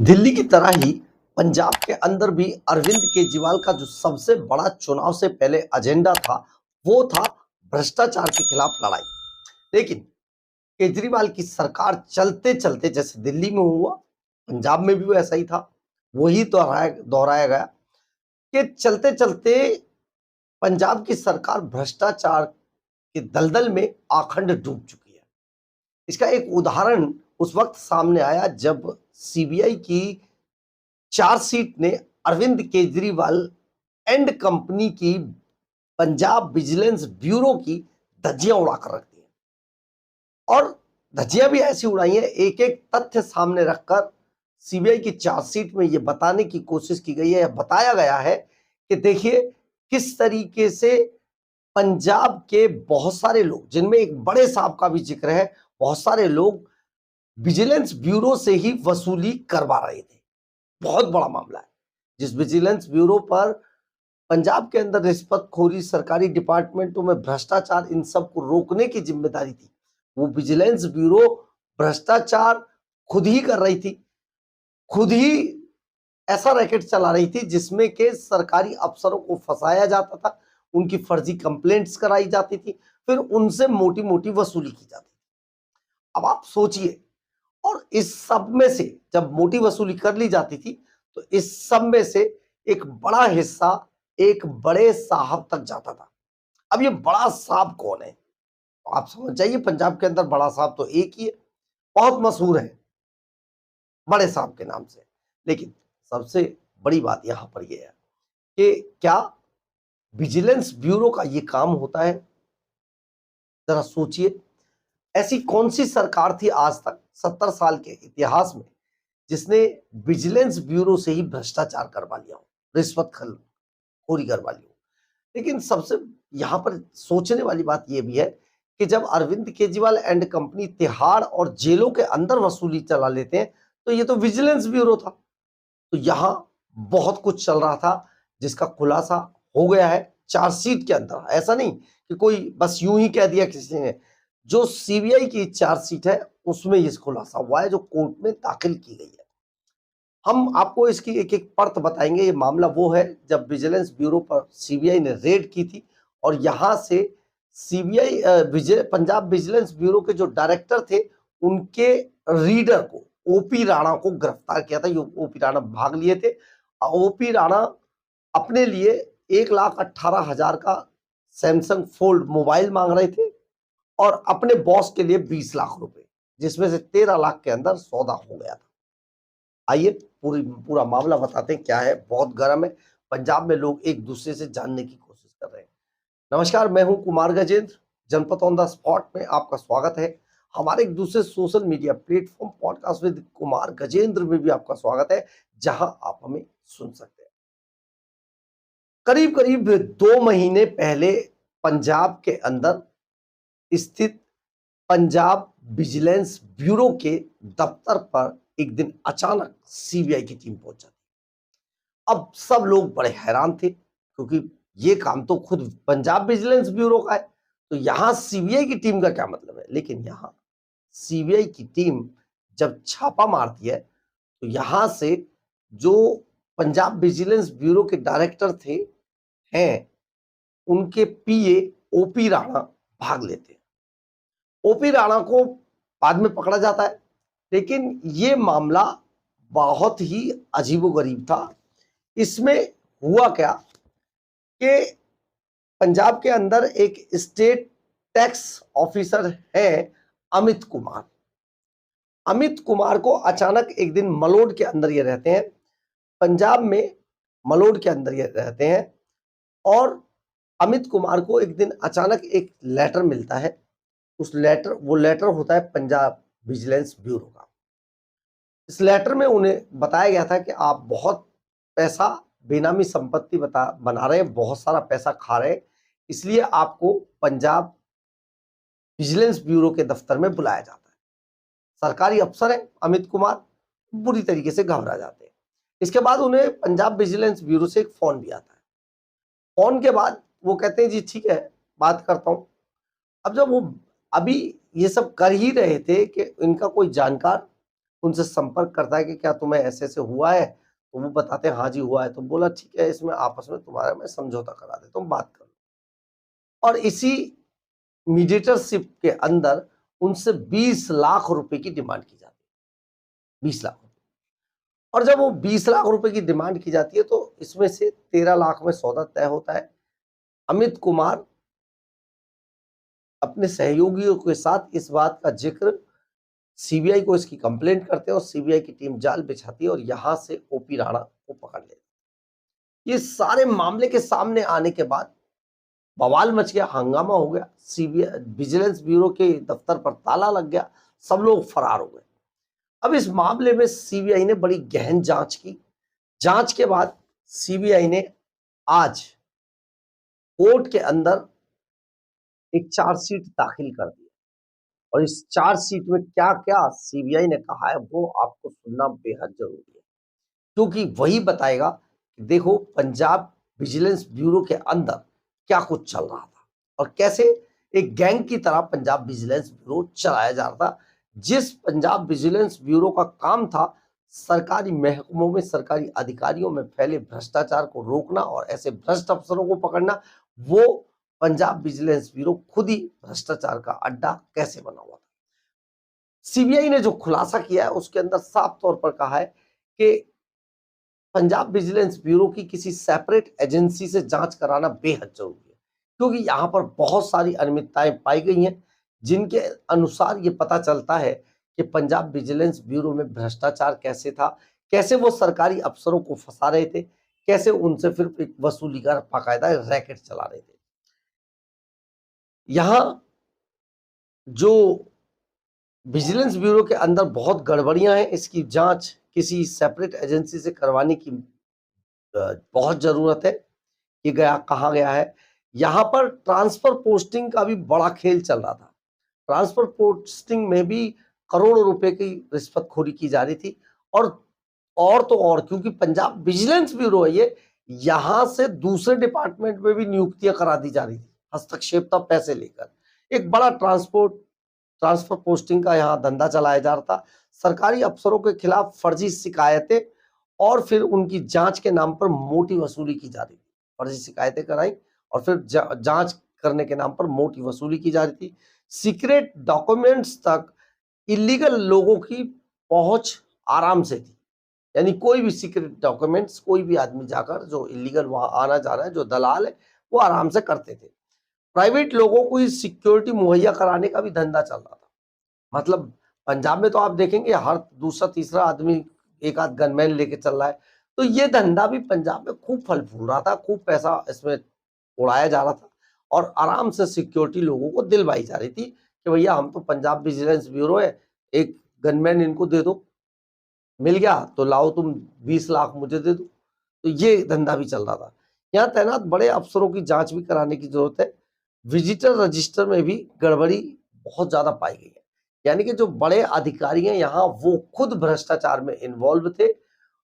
दिल्ली की तरह ही पंजाब के अंदर भी अरविंद केजरीवाल का जो सबसे बड़ा चुनाव से पहले एजेंडा था, वो था भ्रष्टाचार के खिलाफ लड़ाई। लेकिन केजरीवाल की सरकार चलते-चलते जैसे दिल्ली में हुआ, पंजाब में भी वैसा ही था। वही दोहराया दोहराया गया कि चलते-चलते पंजाब की सरकार भ्रष्टाचार के दलदल में आखंड डूब चुकी है। इसका एक उदाहरण उस वक़्त सामने आया जब सीबीआई की चार्जशीट ने अरविंद केजरीवाल एंड कंपनी की पंजाब विजिलेंस ब्यूरो की धज्जियां उड़ाकर रख दी हैं। और धज्जियां भी ऐसी उड़ाई हैं, एक एक तथ्य सामने रखकर सीबीआई की चार्जशीट में यह बताने की कोशिश की गई है, बताया गया है कि देखिए किस तरीके से पंजाब के बहुत सारे लोग, जिनमें एक बड़े साहब का भी जिक्र है, बहुत सारे लोग विजिलेंस ब्यूरो से ही वसूली करवा रहे थे। बहुत बड़ा मामला है। जिस विजिलेंस ब्यूरो पर पंजाब के अंदर रिश्वतखोरी, सरकारी डिपार्टमेंटों में भ्रष्टाचार, इन सब को रोकने की जिम्मेदारी थी, वो विजिलेंस ब्यूरो भ्रष्टाचार खुद ही कर रही थी। खुद ही ऐसा रैकेट चला रही थी जिसमें के सरकारी अफसरों को फंसाया जाता था, उनकी फर्जी कंप्लेंट्स कराई जाती थी, फिर उनसे मोटी-मोटी वसूली की जाती थी। अब आप सोचिए, और इस सब में से जब मोटी वसूली कर ली जाती थी, तो इस सब में से एक बड़ा हिस्सा एक बड़े साहब तक जाता था। अब ये बड़ा साहब कौन है? तो आप समझ जाइए, पंजाब के अंदर बड़ा साहब तो एक ही है, बहुत मशहूर है, बड़े साहब के नाम से। लेकिन सबसे बड़ी बात यहां पर यह है कि क्या विजिलेंस ब्यूरो का ये काम होता है? जरा सोचिए, ऐसी कौन सी सरकार थी आज तक 70 साल के इतिहास में जिसने विजिलेंस ब्यूरो से ही भ्रष्टाचार करवा लिया हो, रिश्वत खोरी करवा ली हो। लेकिन सबसे यहाँ पर सोचने वाली बात यह भी है कि जब अरविंद केजरीवाल एंड कंपनी तिहाड़ और जेलों के अंदर वसूली चला लेते हैं, तो ये तो विजिलेंस ब्यूरो था। तो यहाँ बहुत कुछ चल रहा था जिसका खुलासा हो गया है चार्जशीट के अंदर। ऐसा नहीं कि कोई बस यूं ही कह दिया किसी ने। जो सीबीआई की चार्जशीट है उसमें ये खुलासा हुआ है, जो कोर्ट में दाखिल की गई है। हम आपको इसकी एक-एक परत बताएँगे। ये मामला वो है जब विजिलेंस ब्यूरो पर सीबीआई ने रेड की थी और यहाँ से सीबीआई पंजाब विजिलेंस ब्यूरो के जो डायरेक्टर थे, उनके रीडर को, ओपी राणा को गिरफ्तार किया था। ये ओपी राणा भाग लिए थे। ओपी राणा अपने लिए 1,18,000 का सैमसंग फोल्ड मोबाइल माँग रहे थे और अपने बॉस के लिए 20 लाख रुपए, जिसमें से 13 लाख के अंदर सौदा हो गया था। आइए पूरा मामला बताते हैं क्या है। बहुत गर्म है। पंजाब में लोग एक दूसरे से जानने की कोशिश कर रहे हैं। नमस्कार, मैं हूं कुमार गजेंद्र। जनपद ऑन द स्पॉट में आपका स्वागत है। हमारे एक दूसरे social media platform podcast with Kumar Gajendra में भी आपका स्वागत है, जहां आप हमें सुन सकते हैं। करीब करीब 2 महीने पहले पंजाब के अंदर स्थित पंजाब विजिलेंस ब्यूरो के दफ्तर पर एक दिन अचानक सीबीआई की टीम पहुंच जाती। अब सब लोग बड़े हैरान थे, क्योंकि ये काम तो खुद पंजाब विजिलेंस ब्यूरो का है, तो यहां सीबीआई की टीम का क्या मतलब है? लेकिन यहां सीबीआई की टीम जब छापा मारती है, तो यहां से जो पंजाब विजिलेंस ब्यूरो के डायरेक्टर थे हैं, उनके पीए ओपी राणा भाग लेते हैं। ओपी राणा को बाद में पकड़ा जाता है। लेकिन ये मामला बहुत ही अजीबोगरीब था। इसमें हुआ क्या कि पंजाब के अंदर एक स्टेट टैक्स ऑफिसर है, अमित कुमार। अमित कुमार को अचानक एक दिन मलोड के अंदर ये रहते हैं, पंजाब में मलोड के अंदर ये रहते हैं, और अमित कुमार को एक दिन अचानक एक लेटर मिलता है। वो लेटर होता है पंजाब विजिलेंस ब्यूरो का। इस लेटर में उन्हें बताया गया था कि आप बहुत पैसा, बेनामी संपत्ति बना रहे हैं, बहुत सारा पैसा खा रहे हैं, इसलिए आपको पंजाब विजिलेंस ब्यूरो के दफ्तर में बुलाया जाता है। सरकारी अफसर है अमित कुमार, बुरी तरीके से घबरा जाते हैं। इसके बाद उन्हें पंजाब विजिलेंस ब्यूरो से एक फोन भी आता है। फोन के बाद वो कहते हैं जी ठीक है, बात करता हूं। अब जब वो अभी ये सब कर ही रहे थे कि इनका कोई जानकार उनसे संपर्क करता है कि क्या तुम्हें ऐसे-ऐसे हुआ है? तो वो बताते हैं हाँ जी हुआ है। तो बोला ठीक है इसमें आपस में तुम्हारा मैं समझौता करा देता हूँ, बात कर लो। और इसी मीडिएटरशिप के अंदर उनसे 20 लाख रुपए की डिमांड की जाती है, 20 लाख। और जब वो 20 लाख रुपए की डिमांड की जाती है तो इसमें से 13 लाख में सौदा तय होता है। अमित कुमार अपने सहयोगियों के साथ इस बात का जिक्र सीबीआई को इसकी कंप्लेंट करते हैं और सीबीआई की टीम जाल बिछाती है और यहां से ओपी राणा को पकड़ लेती है। ये सारे मामले के सामने आने के बाद बवाल मच गया, हंगामा हो गया, सीबीआई विजिलेंस ब्यूरो के दफ्तर पर ताला लग गया, सब लोग फरार हो गए। अब इस मामले में सीबीआई ने बड़ी गहन जांच की। जांच के बाद सीबीआई ने आज कोर्ट के अंदर एक चार्जशीट दाखिल कर दी और इस चार्जशीट में क्या-क्या सीबीआई ने कहा है वो आपको सुनना बेहद जरूरी है, क्योंकि वही बताएगा कि देखो पंजाब विजिलेंस ब्यूरो के अंदर क्या कुछ चल रहा था और कैसे एक गैंग की तरह पंजाब विजिलेंस ब्यूरो चलाया जा रहा था। जिस पंजाब विजिलेंस ब्यूरो का काम था सरकारी महकमों में सरकारी अधिकारियों में फैले भ्रष्टाचार को रोकना और ऐसे भ्रष्ट अफसरों को पकड़ना, वो पंजाब विजिलेंस ब्यूरो खुद ही भ्रष्टाचार का अड्डा कैसे बना हुआ था। सीबीआई ने जो खुलासा किया है उसके अंदर साफ तौर पर कहा है कि पंजाब विजिलेंस ब्यूरो की किसी सेपरेट एजेंसी से जांच कराना बेहद जरूरी है, क्योंकि यहां पर बहुत सारी अनियमितताएं पाई गई हैं जिनके अनुसार ये पता चलता है कि पंजाब विजिलेंस ब्यूरो में भ्रष्टाचार कैसे था, कैसे वो सरकारी अफसरों को फंसा रहे थे, कैसे उनसे फिर एक वसूली का बाकायदा रैकेट चला रहे थे। यहां जो विजिलेंस ब्यूरो के अंदर बहुत गड़बड़ियां हैं, इसकी जांच किसी सेपरेट एजेंसी से करवाने की बहुत जरूरत है। ये गया कहाँ गया है। यहाँ पर ट्रांसफर पोस्टिंग का भी बड़ा खेल चल रहा था। ट्रांसफर पोस्टिंग में भी करोड़ों रुपए की रिश्वतखोरी की जा रही थी और तो और क्योंकि पंजाब विजिलेंस ब्यूरो है ये, यहां से दूसरे डिपार्टमेंट में भी नियुक्तियां करा दी जा रही थी हस्तक्षेप था पैसे लेकर। एक बड़ा ट्रांसफर पोस्टिंग का यहाँ धंधा चलाया जा रहा था। सरकारी अफसरों के खिलाफ फर्जी शिकायतें और फिर उनकी जांच के नाम पर मोटी वसूली की जा रही थी। फर्जी शिकायतें कराई और फिर जांच करने के नाम पर मोटी वसूली की जा रही थी। सीक्रेट डॉक्यूमेंट्स तक इलीगल लोगों की पहुंच आराम से थी, यानी कोई भी सीक्रेट डॉक्यूमेंट्स कोई भी आदमी जाकर जो इलीगल वहां आना जा रहा है, जो दलाल है, वो आराम से करते थे। प्राइवेट लोगों को सिक्योरिटी मुहैया कराने का भी धंधा चल रहा था। मतलब पंजाब में तो आप देखेंगे हर दूसरा तीसरा आदमी एक आध गनमैन लेके चल रहा है। तो ये धंधा भी पंजाब में खूब फल फूल रहा था, खूब पैसा इसमें उड़ाया जा रहा था और आराम से सिक्योरिटी लोगों को दिलवाई जा रही थी कि भैया हम तो पंजाब विजिलेंस ब्यूरो है, एक गनमैन इनको दे दो, मिल गया तो लाओ तुम 20 लाख मुझे दे दो। तो ये धंधा भी चल रहा था। यहाँ तैनात बड़े अफसरों की जांच भी कराने की जरूरत है। विजिटर रजिस्टर में भी गड़बड़ी बहुत ज्यादा पाई गई है, यानी कि जो बड़े अधिकारी हैं यहाँ वो खुद भ्रष्टाचार में इन्वॉल्व थे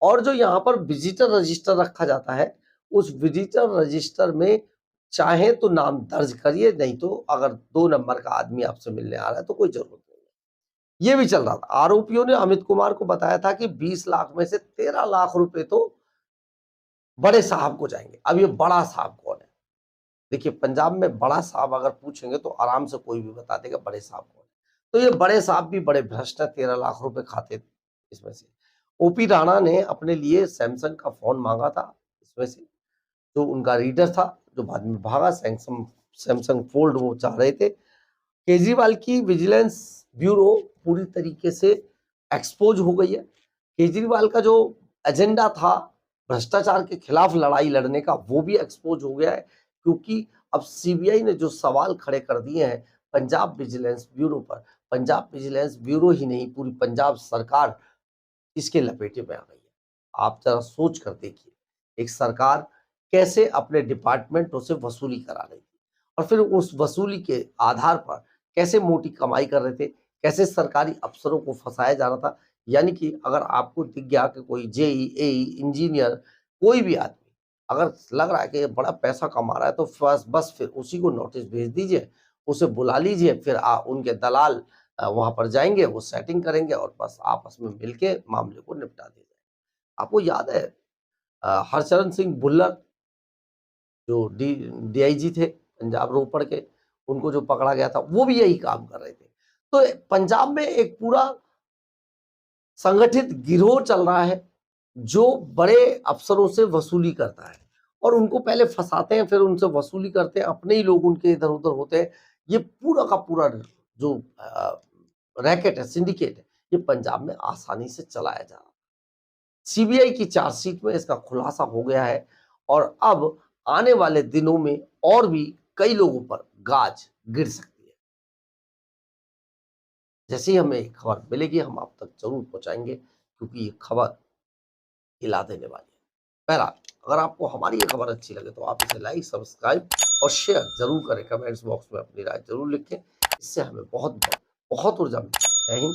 और जो यहाँ पर विजिटर रजिस्टर रखा जाता है उस विजिटर रजिस्टर में चाहे तो नाम दर्ज करिए, नहीं तो अगर 2 नंबर का आदमी आपसे मिलने आ रहा है तो कोई जरूरत नहीं है। ये भी चल रहा था। आरोपियों ने अमित कुमार को बताया था कि 20 लाख में से 13 लाख रुपए तो बड़े साहब को जाएंगे। अब ये बड़ा साहब कौन है? देखिए पंजाब में बड़ा साहब अगर पूछेंगे तो आराम से कोई भी बता देगा बड़े साहब कौन है। तो ये बड़े साहब भी बड़े भ्रष्ट है, 13 लाख रुपए खाते इसमें से। ओपी राणा ने अपने लिए सैमसंग का फोन मांगा था इसमें से, जो उनका रीडर था जो बाद में भागा। सैमसंग सैमसंग फोल्ड वो चाह रहे थे। केजरीवाल की विजिलेंस ब्यूरो पूरी तरीके से एक्सपोज हो गई है। केजरीवाल का जो एजेंडा था भ्रष्टाचार के खिलाफ लड़ाई लड़ने का वो भी एक्सपोज हो गया है, क्योंकि अब सीबीआई ने जो सवाल खड़े कर दिए हैं पंजाब विजिलेंस ब्यूरो पर, पंजाब विजिलेंस ब्यूरो ही नहीं पूरी पंजाब सरकार इसके लपेटे में आ गई है। आप जरा सोच कर देखिए एक सरकार कैसे अपने डिपार्टमेंटों से वसूली करा रही थी और फिर उस वसूली के आधार पर कैसे मोटी कमाई कर रहे थे, कैसे सरकारी अफसरों को फंसाया जा रहा था। यानी कि अगर आपको दिख गया कि कोई जेई एई इंजीनियर कोई भी आदमी अगर लग रहा है कि ये बड़ा पैसा कमा रहा है तो बस फिर उसी को नोटिस भेज दीजिए, उसे बुला लीजिए, फिर उनके दलाल वहां पर जाएंगे, वो सेटिंग करेंगे और बस आपस में मिलके मामले को निपटा दिया जाए। आपको याद है हरचरण सिंह भुल्लर जो डीआईजी थे पंजाब रोपड़ के, उनको जो पकड़ा गया था, वो भी यही काम कर रहे थे। तो पंजाब में एक पूरा संगठित गिरोह चल रहा है जो बड़े अफसरों से वसूली करता है और उनको पहले फंसाते हैं, फिर उनसे वसूली करते हैं, अपने ही लोग उनके इधर उधर होते हैं। ये पूरा का पूरा जो रैकेट है, सिंडिकेट है, ये पंजाब में आसानी से चलाया जा रहा है। सीबीआई की चार्जशीट में इसका खुलासा हो गया है और अब आने वाले दिनों में और भी कई लोगों पर गाज गिर सकती है। जैसे ही हमें खबर मिलेगी हम आप तक जरूर पहुंचाएंगे, क्योंकि ये खबर हिला देने वाली है। बहरहाल, अगर आपको हमारी ये खबर अच्छी लगे तो आप इसे लाइक, सब्सक्राइब और शेयर जरूर करें। कमेंट्स बॉक्स में अपनी राय जरूर लिखें। इससे हमें बहुत बहुत ऊर्जा मिलती है। जय हिंद।